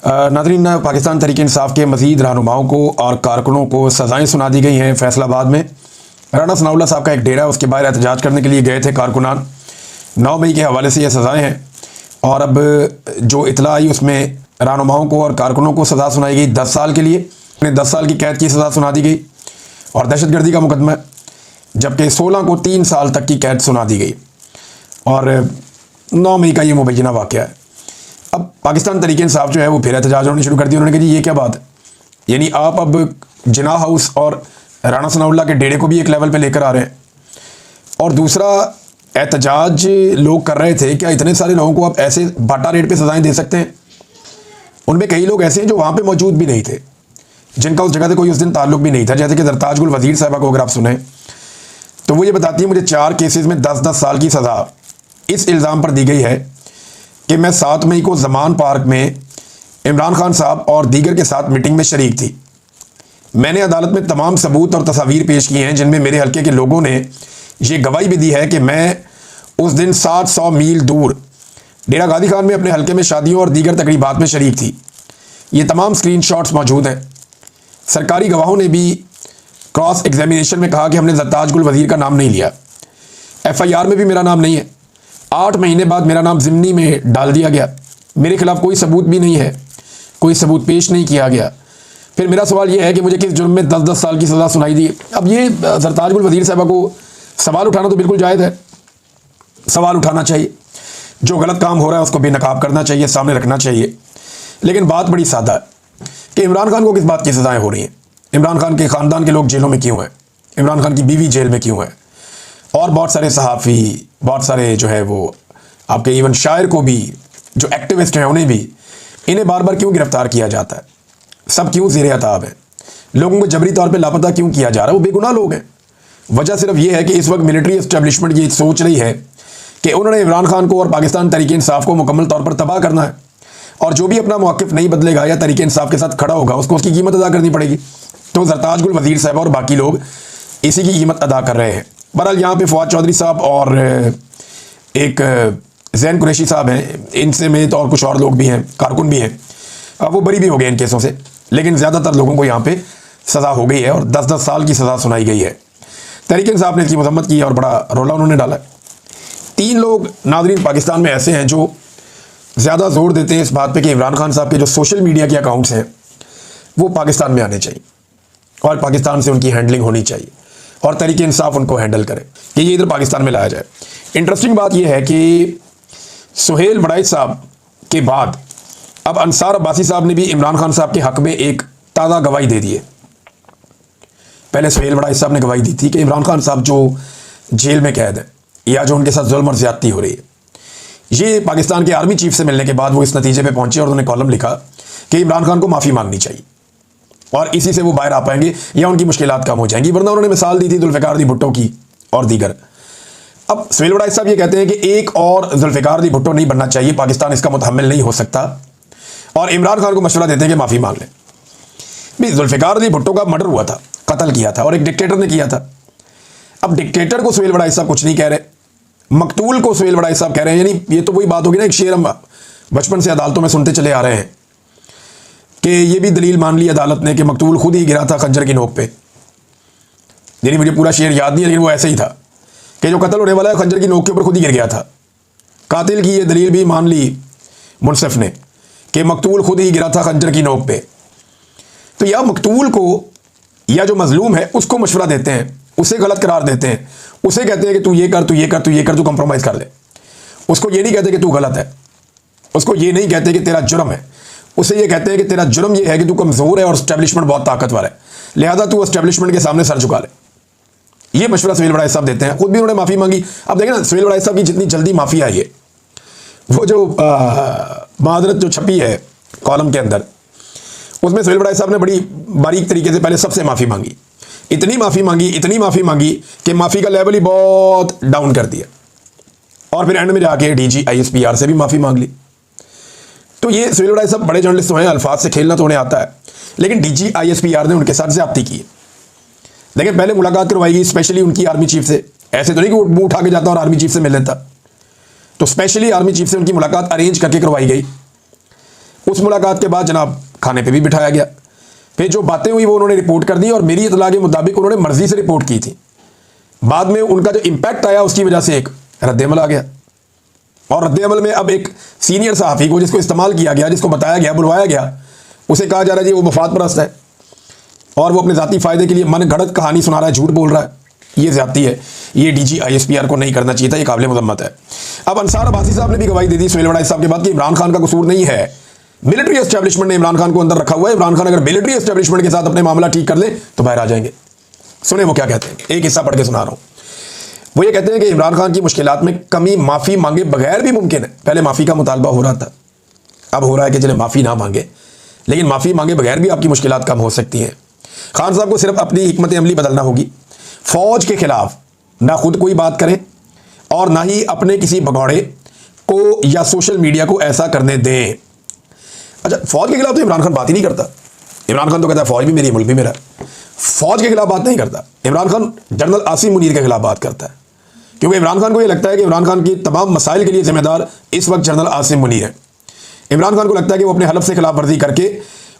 नाज़रीन, पाकिस्तान तहरीक इंसाफ के मज़ीद रहनुमाओं को और कारकुनों को सज़ाएँ सुना दी गई हैं। फैसलाबाद में राना सनाउल्लाह साहब का एक डेरा, उसके बाहर एहतजाज करने के लिए गए थे कारकुनान। 9 मई के हवाले से ये सज़ाएँ हैं और अब जो इतला आई उसमें रहनुमाओं को और कारकुनों को सज़ा सुनाई गई 10 साल के लिए। 10 साल की कैद की सज़ा सुना दी गई और दहशतगर्दी का मुकदमा है, जबकि 16 को 3 साल तक की कैद सुना दी गई। और 9 मई का ये मुबैना वाक़या है। अब पाकिस्तान तहरीक इंसाफ जो है वो फिर एहतजाज होने शुरू कर दिया। उन्होंने कहा जी ये क्या बात है, यानी आप अब जिन्ना हाउस और राना सनाउल्लाह के डेरे को भी एक लेवल पे लेकर आ रहे हैं। और दूसरा, एहतजाज लोग कर रहे थे, क्या इतने सारे लोगों को आप ऐसे बाटा रेट पे सजाएं दे सकते हैं? उनमें कई लोग ऐसे हैं जो वहाँ पे मौजूद भी नहीं थे, जिनका उस जगह से कोई उस दिन ताल्लुक भी नहीं था, जैसे कि जरताज गुल वज़ीर साहबा को अगर आप सुने तो वो ये बताती है मुझे 4 केसेस में 10-10 साल की सज़ा इस इल्ज़ाम पर दी गई है कि मैं 7 मई को ज़मान पार्क में इमरान खान साहब और दीगर के साथ मीटिंग में शरीक थी। मैंने अदालत में तमाम सबूत और तस्वीर पेश किए हैं जिनमें मेरे हल्के के लोगों ने ये गवाही भी दी है कि मैं उस दिन 700 मील दूर डेरा गाजी खान में अपने हल्के में शादियों और दीगर तकरीबात में शरीक थी। ये तमाम स्क्रीनशॉट्स मौजूद हैं। सरकारी गवाहों ने भी क्रॉस एग्जामिनेशन में कहा कि हमने जरताज गुल वज़ीर का नाम नहीं लिया, FIR में भी मेरा नाम नहीं है। 8 महीने बाद मेरा नाम ज़िमनी में डाल दिया गया, मेरे खिलाफ कोई सबूत भी नहीं है, कोई सबूत पेश नहीं किया गया। फिर मेरा सवाल ये है कि मुझे किस जुर्म में 10-10 साल की सज़ा सुनाई दी। अब ये जरताज गुल वज़ीर साहबा को सवाल उठाना तो बिल्कुल जायज़ है, सवाल उठाना चाहिए, जो गलत काम हो रहा है उसको बेनकाब करना चाहिए, सामने रखना चाहिए। लेकिन बात बड़ी सादा है कि इमरान खान को किस बात की सज़ाएँ हो रही हैं, इमरान खान के ख़ानदान के लोग जेलों में क्यों हैं, इमरान खान की बीवी जेल में क्यों है, और बहुत सारे सहाफ़ी, बहुत सारे जो है वो आपके इवन शायर को भी, जो एक्टिविस्ट हैं उन्हें भी, इन्हें बार बार क्यों गिरफ्तार किया जाता है, सब क्यों ज़ेरे अताब है, लोगों को जबरी तौर पे लापता क्यों किया जा रहा है? वो बेगुनाह लोग हैं। वजह सिर्फ ये है कि इस वक्त मिलिट्री इस्टेब्लिशमेंट ये सोच रही है कि उन्होंने इमरान खान को और पाकिस्तान तहरीक इंसाफ को मुकम्मल तौर पर तबाह करना है, और जो भी अपना मौक़िफ़ नहीं बदलेगा या तहरीक इंसाफ के साथ खड़ा होगा उसको उसकी कीमत अदा करनी पड़ेगी। तो जरताज गुल वज़ीर साहब और बाकी लोग इसी की कीमत अदा कर रहे हैं। बहरहाल यहाँ पे फवाद चौधरी साहब और एक ज़ैन कुरैशी साहब हैं, इनसे में तो और कुछ और लोग भी हैं, कारकुन भी हैं, वो बरी भी हो गए इन केसों से, लेकिन ज़्यादातर लोगों को यहाँ पे सज़ा हो गई है और 10-10 साल की सज़ा सुनाई गई है। तहरीक इंसाफ ने इसकी मजम्मत की और बड़ा रोला उन्होंने डाला। 3 लोग नाज़रीन पाकिस्तान में ऐसे हैं जो ज़्यादा ज़ोर देते हैं इस बात पे कि इमरान खान साहब के जो सोशल मीडिया के अकाउंट्स हैं वो पाकिस्तान में आने चाहिए और पाकिस्तान से उनकी हैंडलिंग होनी चाहिए और तहरीक इंसाफ उनको हैंडल करे कि ये इधर पाकिस्तान में लाया जाए। इंटरेस्टिंग बात यह है कि सुहेल वड़ाइच साहब के बाद अब अंसार अब्बासी साहब ने भी इमरान खान साहब के हक़ में एक ताज़ा गवाही दे दी है। पहले सुहेल वड़ाइच साहब ने गवाही दी थी कि इमरान खान साहब जो जेल में कैद है या जो उनके साथ जुल्म और ज़्यादती हो रही है, ये पाकिस्तान के आर्मी चीफ से मिलने के बाद वो इस नतीजे पे पहुंचे और उन्होंने कॉलम लिखा कि इमरान खान को माफ़ी मांगनी चाहिए और इसी से वो बाहर आ पाएंगे या उनकी मुश्किलात कम हो जाएंगी। वरना उन्होंने मिसाल दी थी जुल्फ़िकार अली भुट्टो की और दीगर। अब सुहेल वड़ाइच साहब ये कहते हैं कि एक और जुल्फ़िकार अली भुट्टो नहीं बनना चाहिए, पाकिस्तान इसका मुतहम्मिल नहीं हो सकता, और इमरान खान को मशवरा देते हैं कि माफ़ी मांग लें। भाई जुल्फ़िकार अली भुट्टो का मर्डर हुआ था, कत्ल किया था और एक डिक्टेटर ने किया था। अब डिक्टेटर को सुहेल वड़ाइच साहब कुछ नहीं कह रहे, मकतूल को सुहेल वड़ाइच साहब कह रहे हैं। यानी ये तो वही बात होगी ना, एक शेर हम बचपन से अदालतों में सुनते चले आ रहे हैं कि ये भी दलील मान ली अदालत ने कि मकतूल खुद ही गिरा था खंजर की नोक पे। यानी मुझे पूरा शेर याद नहीं है, लेकिन वो ऐसे ही था कि जो कत्ल होने वाला है खंजर की नोक के ऊपर खुद ही गिर गया था। कातिल की ये दलील भी मान ली मुनसिफ ने कि मकतूल खुद ही गिरा था खंजर की नोक पे। तो या मकतूल को या जो मजलूम है उसको मशवरा देते हैं, उसे गलत करार देते हैं, उसे कहते हैं कि तू ये कर, तू ये कर, तू ये कर, तू कंप्रोमाइज़ कर ले। उसको ये नहीं कहते कि तू गलत है, उसको ये नहीं कहते कि तेरा जुर्म है, उसे ये कहते हैं कि तेरा जुर्म ये है कि तू कमज़ोर है और एस्टेब्लिशमेंट बहुत ताकतवर है, लिहाजा तू एस्टेब्लिशमेंट के सामने सर झुका ले। ये मशवरा सुहेल वड़ाइच साहब देते हैं। खुद भी उन्होंने माफ़ी मांगी। अब देखें ना, सुहेल वड़ाइच साहब की जितनी जल्दी माफ़ी आई है, वो जो मादरत जो छपी है कॉलम के अंदर, उसमें सुहेल वड़ाइच साहब ने बड़ी बारीक तरीके से पहले सबसे माफ़ी मांगी, इतनी माफ़ी मांगी कि माफ़ी का लेवल ही बहुत डाउन कर दिया, और फिर एंड में जाके DG ISPR से भी माफ़ी मांग ली। तो ये सुहेल वड़ाइच साहब बड़े जर्नलिस्ट हैं, अल्फाज से खेलना तो उन्हें आता है, लेकिन DG ISPR ने उनके साथ ज़्यादती की है। लेकिन पहले मुलाकात करवाई गई स्पेशली उनकी आर्मी चीफ से, ऐसे तो नहीं कि वो मुँह उठा के जाता और आर्मी चीफ से मिल लेता, तो स्पेशली आर्मी चीफ से उनकी मुलाकात अरेंज करके करवाई गई। उस मुलाकात के बाद जनाब खाने पे भी बिठाया गया। फिर जो बातें हुई वो उन्होंने रिपोर्ट कर दी और मेरी इतला के मुताबिक उन्होंने मर्जी से रिपोर्ट की थी। बाद में उनका जो इम्पैक्ट आया उसकी वजह से एक रद्दअमल आ गया और रद्दअमल में अब एक सीनियर सहाफ़ी को जिसको इस्तेमाल किया गया, जिसको बताया गया, बुलवाया गया, उसे कहा जा रहा है जी वो मफाद परस्त है और वो अपने ज़ाती फ़ायदे के लिए मन गढ़ंत कहानी सुना रहा है, झूठ बोल रहा है। ये ज़्यादती है, ये DG ISPR को नहीं करना चाहिए था, ये काबिल मज़म्मत है। अब अंसार अब्बासी साहब ने भी गवाही दे दी सुहेल वड़ाई साहब के बाद कि इमरान खान का कसूर नहीं है, मिलिट्री एस्टेब्लिशमेंट ने इमरान खान को अंदर रखा हुआ है। इमरान खान अगर मिलिट्री एस्टेब्लिशमेंट के साथ अपने मामला ठीक कर ले तो बाहर आ जाएंगे। सुने वो क्या कहते हैं, एक हिस्सा पढ़ के सुना रहा हूँ। वो ये कहते हैं कि इमरान खान की मुश्किलात में कमी माफ़ी मांगे बगैर भी मुमकिन है। पहले माफ़ी का मुतालबा हो रहा था, अब हो रहा है कि चले माफ़ी ना मांगे, लेकिन माफ़ी मांगे बगैर भी आपकी मुश्किलात कम हो सकती हैं। खान साहब को सिर्फ अपनी हिकमत अमली बदलना होगी। फ़ौज के खिलाफ ना खुद कोई बात करें और ना ही अपने किसी भगौड़े को या सोशल मीडिया को ऐसा करने दें। अच्छा, फ़ौज के खिलाफ तो इमरान खान बात ही नहीं करता। इमरान खान तो कहता है फ़ौज भी मेरी, मुल्क भी मेरा। फ़ौज के खिलाफ बात नहीं करता इमरान खान, जनरल आसिम मुनीर के खिलाफ बात करता है, क्योंकि इमरान खान को ये लगता है कि इमरान खान की तमाम मसाइल के लिए जिम्मेदार इस वक्त जनरल आसिम मुनीर है। इमरान खान को लगता है कि वो अपने हलफ से खिलाफ वर्जी करके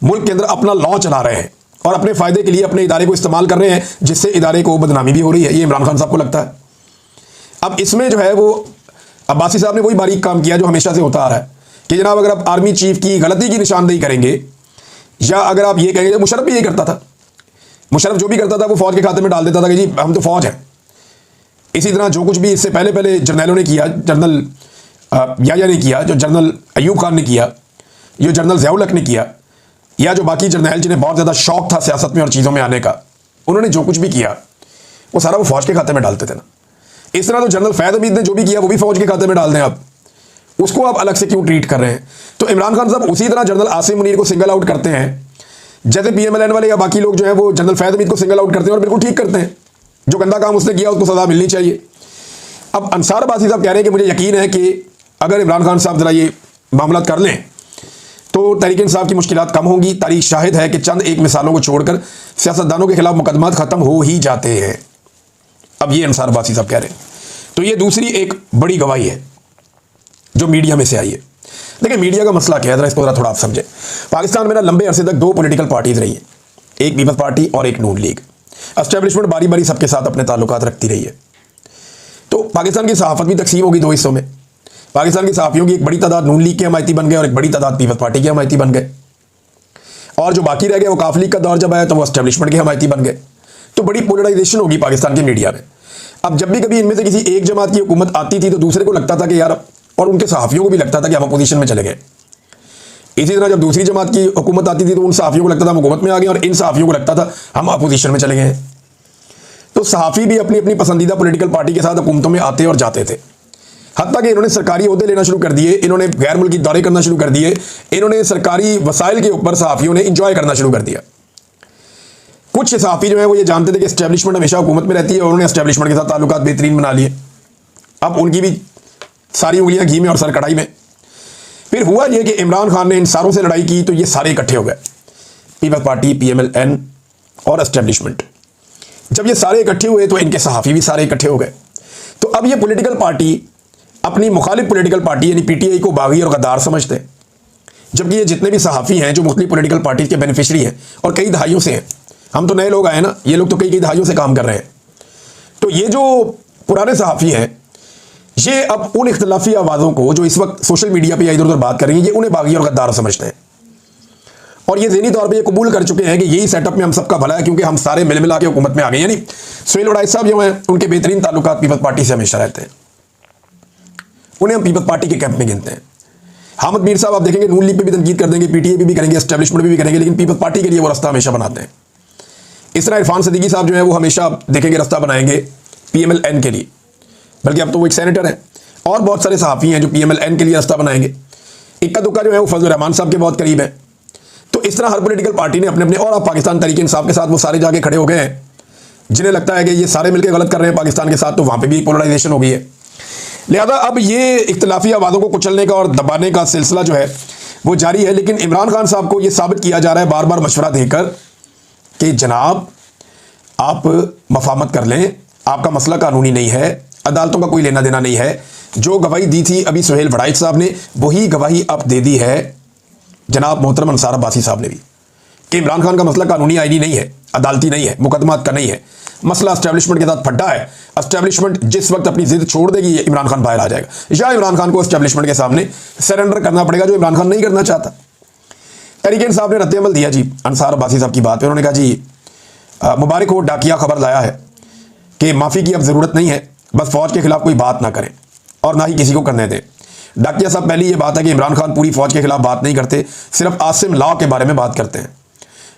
मुल्क के अंदर अपना लॉ चला रहे हैं और अपने फ़ायदे के लिए अपने इदारे को इस्तेमाल कर रहे हैं, जिससे इदारे को बदनामी भी हो रही है। ये इमरान खान साहब को लगता है। अब इसमें जो है वो अब्बासी साहब ने वही बारीक काम किया जो हमेशा से होता आ रहा है कि जनाब अगर आप आर्मी चीफ की गलती की निशानदेही करेंगे या अगर आप ये कहेंगे, मुशर्रफ भी यही करता था। मुशर्रफ जो भी करता था वो फ़ौज के खाते में डाल देता था कि जी हम तो फ़ौज हैं। इसी तरह जो कुछ भी इससे पहले जर्नलों ने किया, जनरल याया ने किया, जो जनरल अयूब खान ने किया, जो जनरल ज़ियाउल हक ने किया, या जो बाकी जर्नैल जिन्हें बहुत ज़्यादा शौक था सियासत में और चीज़ों में आने का, उन्होंने जो कुछ भी किया वो सारा वो फ़ौज के खाते में डालते थे ना। इस तरह तो जनरल फैद हमीद ने जो भी किया वो भी फ़ौज के खाते में डाल दें आप, उसको आप अलग से क्यों ट्रीट कर रहे हैं? तो इमरान खान साहब उसी तरह जनरल आसिम मुनीर को सिंगल आउट करते हैं जैसे PMLN वाले या बाकी लोग जो है वो जनरल फैद हमीद को सिंगल आउट करते हैं और बिल्कुल ठीक करते हैं। जो गंदा काम उसने किया उसको सज़ा मिलनी चाहिए। अब अंसार अब्बासी साहब कह रहे हैं कि मुझे यकीन है कि अगर इमरान खान साहब ज़रा ये मामला कर लें तो तहरीक इंसाफ की मुश्किलात कम होंगी। तारीख शाहिद है कि चंद एक मिसालों को छोड़कर सियासतदानों के खिलाफ मुकदमात ख़त्म हो ही जाते हैं। अब ये अंसार अब्बासी साहब कह रहे हैं। तो ये दूसरी एक बड़ी गवाही है जो मीडिया में से आई है। देखिए मीडिया का मसला क्या है, ज़रा इसको ज़रा थोड़ा आप समझें। पाकिस्तान में ना लंबे अरसे तक दो पॉलिटिकल पार्टीज़ रही हैं, एक पीपल्स पार्टी और एक नून लीग। एस्टेब्लिशमेंट बारी बारी सबके साथ अपने ताल्लुकात रखती रही है। तो पाकिस्तान की सहाफ़त भी तकसीम होगी दो हिस्सों में। पाकिस्तान के सहाफ़ियों की एक बड़ी तादाद नून लीग के हमायती बन गए और एक बड़ी तादाद पीपल्स पार्टी के हमायती बन गए, और जो बाकी रह गए वो काफ लीग का दौर जब आया तो वो एस्टेब्लिशमेंट के हमायती बन गए। तो बड़ी पोलराइजेशन होगी पाकिस्तान के मीडिया में। अब जब भी कभी इनमें से किसी एक जमात की हुकूमत आती थी तो दूसरे को लगता था कि यार, और उनके सहाफ़ियों को भी लगता था कि हम अपोजिशन में चले गए। इसी तरह जब दूसरी जमात की हुकूमत आती थी तो उन सहाफ़ियों को लगता था हम हुकूमत में आ गए और इन सहाफ़ियों को लगता था हम अपोजिशन में चले गए। तो सहाफ़ी भी अपनी अपनी पसंदीदा पॉलिटिकल पार्टी के साथ हुकूमतों में आते और जाते थे। हत्ता कि इन्होंने सरकारी ओहदे लेना शुरू कर दिए, इन्होंने गैर मुल्की दौरे करना शुरू कर दिए, इन्होंने सरकारी वसाइल के ऊपर सहाफ़ियों ने इंजॉय करना शुरू कर दिया। कुछ सहाफ़ी जो है वो ये जानते थे कि एस्टेब्लिशमेंट हमेशा हुकूमत में रहती है और उन्होंने एस्टेब्लिशमेंट के साथ ताल्लुकात बेहतरीन बना लिए। अब उनकी भी सारी उंगलियां घी में और सर कढ़ाई में। फिर हुआ ये कि इमरान खान ने इन सारों से लड़ाई की तो ये सारे इकट्ठे हो गए, पीपल्स पार्टी, PMLN और एस्टेब्लिशमेंट। जब ये सारे इकट्ठे हुए तो इनके सहाफ़ी भी सारे इकट्ठे हो गए। तो अब ये पॉलिटिकल पार्टी अपनी मुखालिफ पॉलिटिकल पार्टी यानी PTI को बागी और गद्दार समझते हैं, जबकि ये जितने भी सहाफ़ी हैं जो मुख्तलिफ पॉलिटिकल पार्टी के बेनिफिशरी हैं और कई दहाइयों से हैं, हम तो नए लोग आए ना, ये लोग तो कई दहाइयों से काम कर रहे हैं। तो ये जो पुराने सहाफ़ी हैं ये अब उन इख्तलाफी आवाज़ों को जो इस वक्त सोशल मीडिया पे इधर उधर बात कर रही हैं, ये उन्हें बागी और गद्दार समझते हैं और ये ज़हनी तौर पे ये कबूल कर चुके हैं कि यही सेटअप में हम सबका भला है, क्योंकि हम सारे मिल मिला के हुकूमत में आ गए। यानी सुहेल वड़ाई साहब जो हैं उनके बेहतरीन ताल्लुकात पीपल्स पार्टी से हमेशा रहते हैं, उन्हें हम पीपल्स पार्टी के कैंप में गिनते हैं। हामिद मीर साहब आप देखेंगे नून लीग पे भी तनकीद कर देंगे, PTI पे भी करेंगे, एस्टेब्लिशमेंट पे भी करेंगे, लेकिन पीपल्स पार्टी के लिए वो रास्ता हमेशा बनाते हैं। इस तरह इरफान सदीकी साहब जो है वो हमेशा देखेंगे रास्ता बनाएंगे PMLN के लिए, बल्कि अब तो वो एक सेनेटर है, और बहुत सारे सहाफ़ी हैं जो PMLN के लिए रास्ता बनाएंगे। इक्का दुक्का जो है वो फजल रहमान साहब के बहुत करीब है। तो इस तरह हर पॉलिटिकल पार्टी ने अपने अपने, और अब पाकिस्तान तहरीक इंसाफ के साथ वो सारे जाके खड़े हो गए हैं जिन्हें लगता है कि ये सारे मिलकर गलत कर रहे हैं पाकिस्तान के साथ, तो वहाँ पर भी पोलराइजेशन हो गई है। लिहाजा अब ये इख्तलाफी आवाज़ों को कुचलने का और दबाने का सिलसिला जो है वो जारी है। लेकिन इमरान खान साहब को ये साबित किया जा रहा है बार बार मशवरा देकर कि जनाब आप मफामत कर लें, आपका मसला कानूनी नहीं है, अदालतों का कोई लेना देना नहीं है। जो गवाही दी थी अभी सुहेल वड़ाई साहब ने वही गवाही अब दे दी है जनाब मोहतरम अंसार अब्बासी साहब ने भी कि इमरान खान का मसला कानूनी आईनी नहीं है, अदालती नहीं है, मुकदमात का नहीं है, मसला एस्टैब्लिशमेंट के साथ फड्डा है। एस्टैब्लिशमेंट जिस वक्त अपनी जिद छोड़ देगी इमरान खान बाहर आ जाएगा, या इमरान खान को एस्टैब्लिशमेंट के सामने सरेंडर करना पड़ेगा, जो इमरान खान नहीं करना चाहता। तहरीक इंसाफ ने रद्द-ए-अमल दिया जी अंसार अब्बासी साहब की बात पे। उन्होंने कहा जी मुबारक हो, डाकिया खबर लाया है कि माफ़ी की अब ज़रूरत नहीं है, बस फौज के खिलाफ कोई बात ना करें और ना ही किसी को करने दें। डाकिया साहब, पहली ये बात है कि इमरान खान पूरी फौज के खिलाफ बात नहीं करते, सिर्फ आसिम लॉ के बारे में बात करते हैं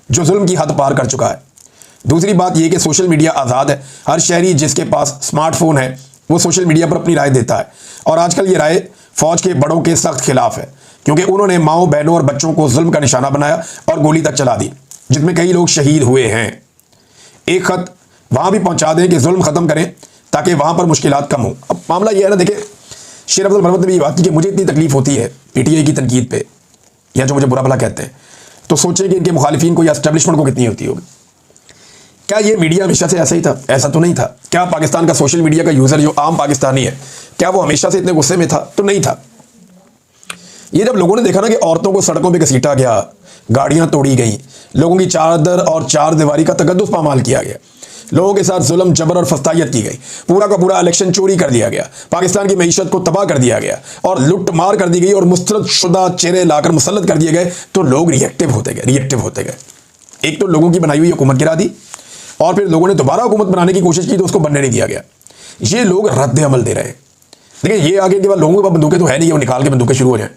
जो जुल्म की हद पार कर चुका है। दूसरी बात यह कि सोशल मीडिया आज़ाद है, हर शहरी जिसके पास स्मार्टफोन है वो सोशल मीडिया पर अपनी राय देता है, और आजकल ये राय फौज के बड़ों के सख्त खिलाफ है, क्योंकि उन्होंने माओ बहनों और बच्चों को जुल्म का निशाना बनाया और गोली तक चला दी, जिसमें कई लोग शहीद हुए हैं। एक खत वहां भी पहुंचा दें कि जुल्म खत्म करें ताकि वहां पर मुश्किलात कम हो। अब मामला यह है ना, देखिए शेर अफजल मरवत ने भी ये बात की कि मुझे इतनी तकलीफ होती है पीटीआई की तनकीद पे, या जो मुझे बुरा भला कहते हैं, तो सोचें कि इनके मुखालिफिन को या एस्टैब्लिशमेंट को कितनी होती होगी। क्या ये मीडिया हमेशा से ऐसा ही था? ऐसा तो नहीं था। क्या पाकिस्तान का सोशल मीडिया का यूज़र जो आम पाकिस्तानी है, क्या वो हमेशा से इतने गुस्से में था? तो नहीं था। ये जब लोगों ने देखा ना कि औरतों को सड़कों पर घसीटा गया, गाड़ियां तोड़ी गई, लोगों की चादर और चार दीवारी का तकद्दुस पामाल किया गया, लोगों के साथ जुल्म जबर और फस्तायत की गई, पूरा का पूरा इलेक्शन चोरी कर दिया गया, पाकिस्तान की मईशत को तबाह कर दिया गया और लुट मार कर दी गई और मुस्तरद शुदा चेहरे लाकर मुसल्लत कर दिए गए, तो लोग रिएक्टिव होते गए। एक तो लोगों की बनाई हुई हुकूमत गिरा दी, और फिर लोगों ने दोबारा हुकूमत बनाने की कोशिश की तो उसको बनने नहीं दिया गया। ये लोग रद्द अमल दे रहे हैं। देखिए, ये आगे के बाद लोगों के पास बंदूकें तो है नहीं, वो निकाल के बंदूकें शुरू हो जाए,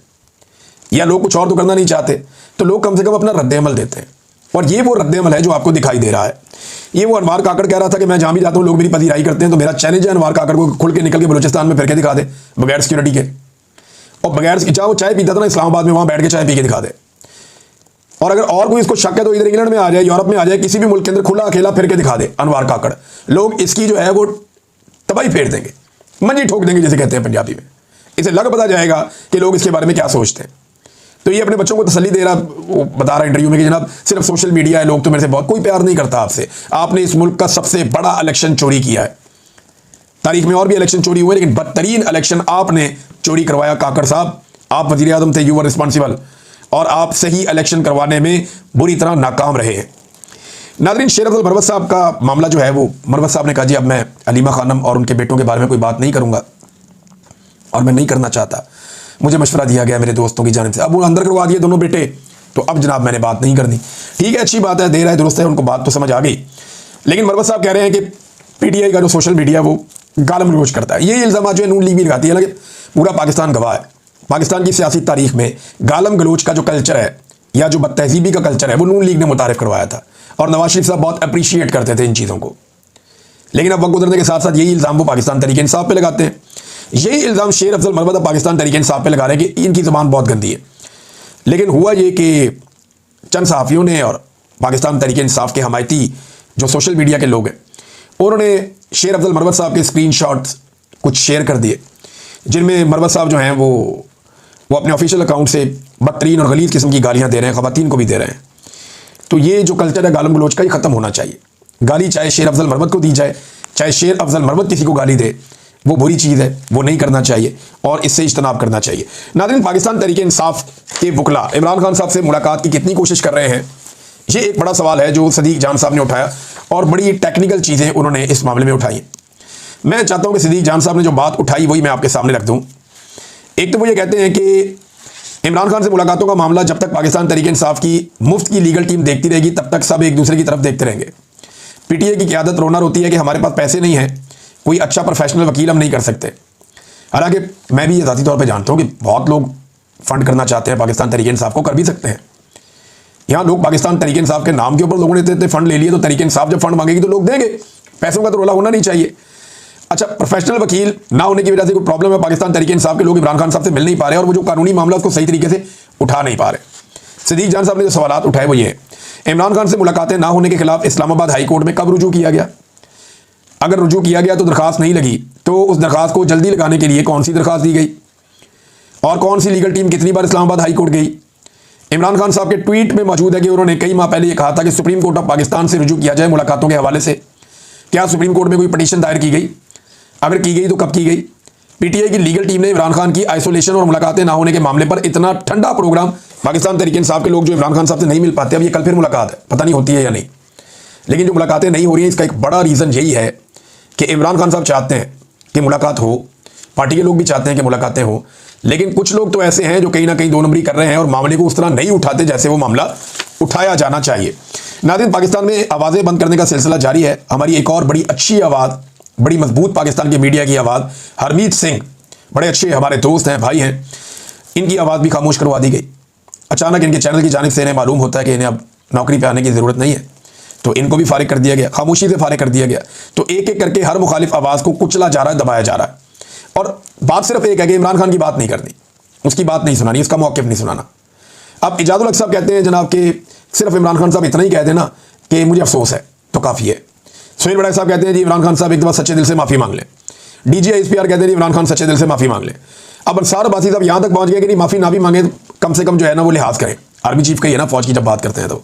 या लोग कुछ और तो करना नहीं चाहते, तो लोग कम से कम अपना रद्द अमल देते हैं। और ये वो रद्द अमल है जो आपको दिखाई दे रहा है। ये वो अनवार काकड़ कह रहा था कि मैं जहाँ भी जाता हूँ लोग मेरी पजीराई करते हैं, तो मेरा चैलेंज है अनवार काकड़ को खुल के निकल के बलूचिस्तान में फिर के दिखा दे बगैर सिक्योरिटी के, और बगैर चाहे वो चाय पीता था ना इस्लामाबाद में, वहाँ बैठ के चाय पी के दिखा दे। और अगर और कोई इसको शक है तो इधर इंग्लैंड में आ जाए, यूरोप में आ जाए, किसी भी मुल्क के अंदर खुला अकेला फिर के दिखा दे अनवार काकड़, लोग इसकी जो है वो तबाही फेर देंगे, मंजी ठोक देंगे जिसे कहते हैं पंजाबी में। इसे लग पता जाएगा कि लोग इसके बारे में क्या सोचते हैं। तो ये अपने बच्चों को तसल्ली दे रहा, वो बता रहा इंटरव्यू में कि जनाब सिर्फ सोशल मीडिया है, लोग तो मेरे से बहुत, कोई प्यार नहीं करता आपसे, आपने इस मुल्क का सबसे बड़ा इलेक्शन चोरी किया है। तारीख में और भी इलेक्शन चोरी हुए, लेकिन बदतरीन इलेक्शन आपने चोरी करवाया काकड़ साहब। आप वजीर आजम थे, यू वर रिस्पॉन्सिबल, और आप सही इलेक्शन करवाने में बुरी तरह नाकाम रहे हैं। नाज़रीन, शेर अफजल मरवत साहब का मामला जो है वो, मरवत साहब ने कहा जी अब मैं हलीमा खानम और उनके बेटों के बारे में कोई बात नहीं करूंगा, और मैं नहीं करना चाहता, मुझे मशवरा दिया गया मेरे दोस्तों की जानिब से। अब वो अंदर करवा दिए दोनों बेटे, तो अब जनाब मैंने बात नहीं करनी। ठीक है, अच्छी बात है, देर है दुरुस्त है, उनको बात तो समझ आ गई। लेकिन मरवत साहब कह रहे हैं कि पीटीआई का जो सोशल मीडिया वो गालम गलोच करता है। ये इल्ज़ाम जो है नून लीग भी लगाती है, हालांकि पूरा पाकिस्तान गवाह है। पाकिस्तान की सियासी तारीख में गालम गलोच का जो कल्चर है, या जो बदतहजीबी का कल्चर है, वो नून लीग ने मुतारिफ करवाया था, और नवाज शरीफ साहब बहुत अप्रिशिएट करते थे इन चीज़ों को। लेकिन अब वक्त गुजरने के साथ साथ यही इल्ज़ाम वो पाकिस्तान तहरीक इंसाफ पे लगाते हैं। यही इल्ज़ाम शेर अफजल मरवत अब पाकिस्तान तहरीक इंसाफ पे लगा रहे हैं कि इनकी ज़बान बहुत गंदी है। लेकिन हुआ ये कि चंद सहाफ़ियों ने और पाकिस्तान तहरीक इंसाफ के हमायती जो सोशल मीडिया के लोग हैं, उन्होंने शेर अफजल मरवत साहब के स्क्रीनशॉट्स कुछ शेयर कर दिए, जिनमें मरवत साहब जो हैं वो अपने ऑफिशियल अकाउंट से बदतरीन और गलीज़ किस्म की गालियाँ दे रहे हैं, ख़वातीन को भी दे रहे हैं। तो ये जो कल्चर है गालम गलोच का, ये ख़त्म होना चाहिए। गाली चाहे शेर अफजल मरवत को दी जाए, चाहे शेर अफजल मरवत किसी को गाली दे, वो बुरी चीज़ है, वो नहीं करना चाहिए और इससे इज्तनाब करना चाहिए। नाज़रीन, पाकिस्तान तहरीक इंसाफ के वकला इमरान खान साहब से मुलाकात की कितनी कोशिश कर रहे हैं, ये एक बड़ा सवाल है जो सदीक जान साहब ने उठाया, और बड़ी टेक्निकल चीज़ें उन्होंने इस मामले में उठाई। मैं चाहता हूँ कि सदीक जान साहब ने जो बात उठाई वही मैं आपके सामने रख दूँ। एक तो वो ये कहते हैं कि इमरान खान से मुलाकातों का मामला जब तक पाकिस्तान तहरीक इंसाफ की मुफ्त की लीगल टीम देखती रहेगी, तब तक सब एक दूसरे की तरफ देखते रहेंगे। पीटीआई की क़यादत रोना रोती है कि हमारे पास पैसे नहीं हैं, कोई अच्छा प्रोफेशनल वकील हम नहीं कर सकते। हालांकि मैं भी ये ज़ाती तौर पे जानता हूँ कि बहुत लोग फंड करना चाहते हैं पाकिस्तान तहरीक इंसाफ को, कर भी सकते हैं। यहाँ लोग पाकिस्तान तहरीक इंसाफ के नाम के ऊपर लोगों ने इतने फंड ले लिए, तो तहरीक इंसाफ जब फंड मांगेगी तो लोग देंगे। पैसों का तो रोला होना नहीं चाहिए। अच्छा, प्रोफेशनल वकील ना होने की वजह से कोई प्रॉब्लम है पाकिस्तान तहरीक इंसाफ के लोग इमरान खान साहब से मिल नहीं पा रहे, और वो जो कानूनी मामला उसको सही तरीके से उठा नहीं पा रहे। सदीक जान साहब ने जो सवाल उठाए वो ये, इमरान खान से मुलाकातें ना होने के खिलाफ इस्लामाबाद हाई कोर्ट में कब रुजू किया गया? अगर रुजू किया गया तो दरखास्त नहीं लगी, तो उस दरखास्त को जल्दी लगाने के लिए कौन सी दरखास्त दी गई, और कौन सी लीगल टीम कितनी बार इस्लामाबाद हाई कोर्ट गई? इमरान खान साहब के ट्वीट में मौजूद है कि उन्होंने कई माह पहले ये कहा था कि सुप्रीम कोर्ट ऑफ पाकिस्तान से रुजू किया जाए मुलाकातों के हवाले से। क्या सुप्रीम कोर्ट में कोई पटिशन दायर की गई? अगर की गई तो कब की गई? पीटीआई की लीगल टीम ने इमरान खान की आइसोलेशन और मुलाकातें ना होने के मामले पर इतना ठंडा प्रोग्राम, पाकिस्तान तहरीक इंसाफ के लोग जो इमरान खान साहब से नहीं मिल पाते, अब ये कल फिर मुलाकात है, पता नहीं होती है या नहीं, लेकिन जो मुलाकातें नहीं हो रही हैं इसका एक बड़ा रीज़न यही है कि इमरान खान साहब चाहते हैं कि मुलाकात हो, पार्टी के लोग भी चाहते हैं कि मुलाकातें हो, लेकिन कुछ लोग तो ऐसे हैं जो कहीं ना कहीं दो नंबरी कर रहे हैं और मामले को उस तरह नहीं उठाते जैसे वो मामला उठाया जाना चाहिए। नाज़रीन, पाकिस्तान में आवाज़ें बंद करने का सिलसिला जारी है। हमारी एक और बड़ी अच्छी आवाज़, बड़ी मजबूत पाकिस्तान की मीडिया की आवाज़, हरमीत सिंह, बड़े अच्छे हमारे दोस्त हैं, भाई हैं, इनकी आवाज़ भी खामोश करवा दी गई। अचानक इनके चैनल की जानिब से इन्हें मालूम होता है कि इन्हें अब नौकरी पर आने की ज़रूरत नहीं है, तो इनको भी फारिग कर दिया गया, खामोशी से फारिग कर दिया गया। तो एक एक करके हर मुखालिफ आवाज़ को कुचला जा रहा है, दबाया जा रहा है। और बात सिर्फ एक है कि इमरान खान की बात नहीं करनी, उसकी बात नहीं सुनानी, उसका मौक़िफ़ नहीं सुनाना। अब इजाज़ुल हक साहब कहते हैं जनाब कि सिर्फ इमरान खान साहब इतना ही कह देना कि मुझे अफसोस है तो काफ़ी है। सुहेल बड़ाई साहब कहते हैं जी इमरान खान साहब एक दफ़ा सच्चे दिल से माफ़ी मांग लें। DGISPR कहते हैं जी इमरान खान सच्चे दिल से माफ़ी मांग लें। अब अंसार अब्बासी साहब यहाँ तक पहुँच गए कि नहीं, माफ़ी ना भी मांगे तो कम से कम जो है ना वो लिहाज करें। आर्मी चीफ का ही है ना, फौज की जब बात करते हैं तो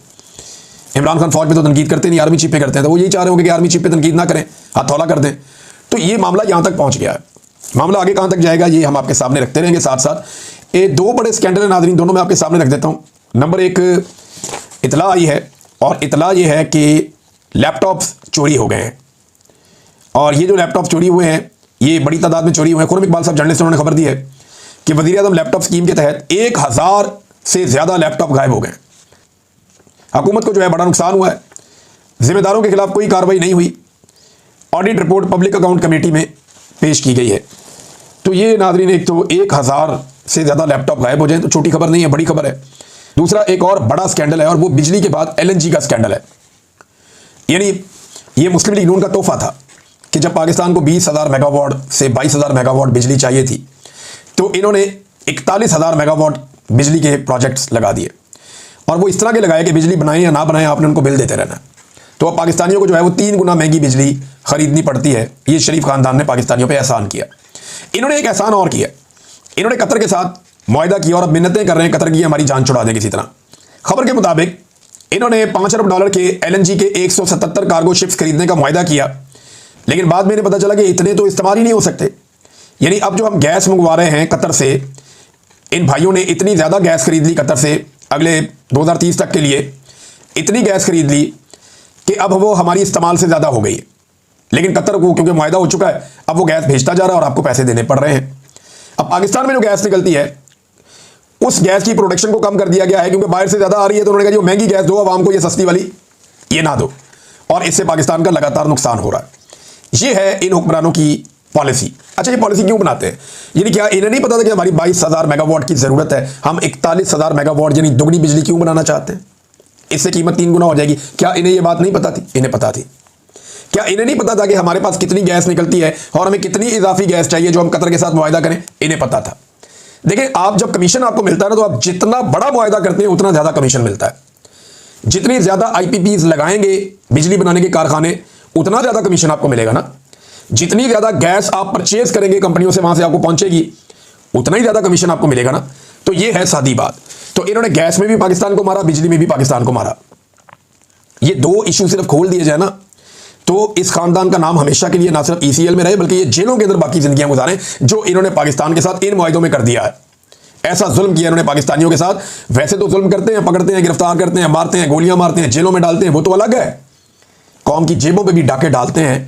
इमरान खान फौज पे तो तनकीद करते नहीं, आर्मी चीफ पे करते हैं, तो वो यही चाह रहे होंगे कि आर्मी चीफ पे तनकीद ना करें, हथौला कर दें। तो ये मामला यहाँ तक पहुँच गया है। मामला आगे कहाँ तक जाएगा ये हम आपके सामने रखते रहेंगे। साथ साथ ये दो बड़े स्कैंडल है नाज़रीन, दोनों मैं आपके सामने रख देता हूँ। नंबर एक, इतला आई है और इतला ये है कि लैपटॉप्स चोरी हो गए हैं, और ये जो लैपटॉप चोरी हुए हैं ये बड़ी तादाद में चोरी हुए हैं। खुर्रम इकबाल साहब जर्नलिस्ट, उन्होंने खबर दी है कि वज़ीर-ए-आज़म लैपटॉप स्कीम के तहत 1000 से ज़्यादा लैपटॉप गायब हो गए। हुकूमत को जो है बड़ा नुकसान हुआ है। जिम्मेदारों के खिलाफ कोई कार्रवाई नहीं हुई। Audit report public account committee में पेश की गई है। तो ये नाज़रीन, एक तो 1000 से ज़्यादा लैपटॉप गायब हो जाए तो छोटी खबर नहीं है, बड़ी खबर है। दूसरा एक और बड़ा स्कैंडल है और वो बिजली के बाद LNG का स्कैंडल है। यानी ये मुस्लिम लीग नून का तोहफा था कि जब पाकिस्तान को 20,000 मेगावाट से 22,000 मेगावाट बिजली चाहिए थी तो इन्होंने 41,000 मेगावाट बिजली के प्रोजेक्ट्स लगा दिए, और वो इस तरह के लगाए कि बिजली बनाएं या ना बनाएं आपने उनको बिल देते रहना। तो अब पाकिस्तानियों को जो है वो 3 गुना महंगी बिजली खरीदनी पड़ती है। ये शरीफ खानदान ने पाकिस्तानियों पे एहसान किया। इन्होंने एक एहसान और किया, इन्होंने कतर के साथ मुआहदा किया और अब मिन्नतें कर रहे हैं कतर की हमारी जान छुड़ा दें किसी तरह। खबर के मुताबिक इन्होंने $5 अरब के LNG के 177 कार्गो शिप्स खरीदने का मुआहदा किया, लेकिन बाद में इन्हें पता चला कि इतने तो इस्तेमाल ही नहीं हो सकते। यानी अब जो हम गैस मंगवा रहे हैं कतर से, इन भाइयों ने इतनी ज़्यादा गैस खरीद ली कतर से, अगले 2030 तक के लिए इतनी गैस खरीद ली कि अब वो हमारी इस्तेमाल से ज़्यादा हो गई है। लेकिन कतर को क्योंकि मुआहदा हो चुका है, अब वो गैस भेजता जा रहा है और आपको पैसे देने पड़ रहे हैं। अब पाकिस्तान में जो गैस निकलती है उस गैस की प्रोडक्शन को कम कर दिया गया है, क्योंकि बाहर से ज़्यादा आ रही है। तो उन्होंने कहा जो महंगी गैस दो आवाम को, ये सस्ती वाली ये ना दो, और इससे पाकिस्तान का लगातार नुकसान हो रहा है। ये है इन हुक्मरानों की पॉलिसी। अच्छा, ये पॉलिसी क्यों बनाते हैं? यानी क्या इन्हें नहीं पता था कि हमारी 22,000 मेगावाट की ज़रूरत है, हम 41,000 मेगावाट यानी दुगनी बिजली क्यों बनाना चाहते हैं? इससे कीमत 3 गुना हो जाएगी। क्या इन्हें ये बात नहीं पता थी? इन्हें पता थी। क्या इन्हें नहीं पता था कि हमारे पास कितनी गैस निकलती है और हमें कितनी इजाफी गैस चाहिए जो हम कतर के साथ मुआहदा करें? इन्हें पता था। देखिए, आप जब कमीशन आपको मिलता है ना, तो आप जितना बड़ा मुआहदा करते हैं उतना ज़्यादा कमीशन मिलता है। जितनी ज़्यादा IPPs लगाएंगे बिजली बनाने के कारखाने, उतना ज़्यादा कमीशन आपको मिलेगा ना। जितनी ज़्यादा गैस आप परचेज करेंगे कंपनियों से, वहाँ से आपको पहुँचेगी, उतना ही ज़्यादा कमीशन आपको मिलेगा ना। तो ये है सादी बात। तो इन्होंने गैस में भी पाकिस्तान को मारा, बिजली में भी पाकिस्तान को मारा। ये 2 इशू सिर्फ खोल दिए जाए ना, तो इस खानदान का नाम हमेशा के लिए ना सिर्फ ECL में रहे बल्कि ये जेलों के अंदर बाकी जिंदगियां गुजारें, जो इन्होंने पाकिस्तान के साथ इन मुआहदों में कर दिया है। ऐसा जुल्म किया इन्होंने पाकिस्तानियों के साथ। वैसे तो जुल्म करते हैं, पकड़ते हैं, गिरफ्तार करते हैं, मारते हैं, गोलियां मारते हैं, जेलों में डालते हैं, वो तो अलग है। कौम की जेबों पे भी डाके डालते हैं।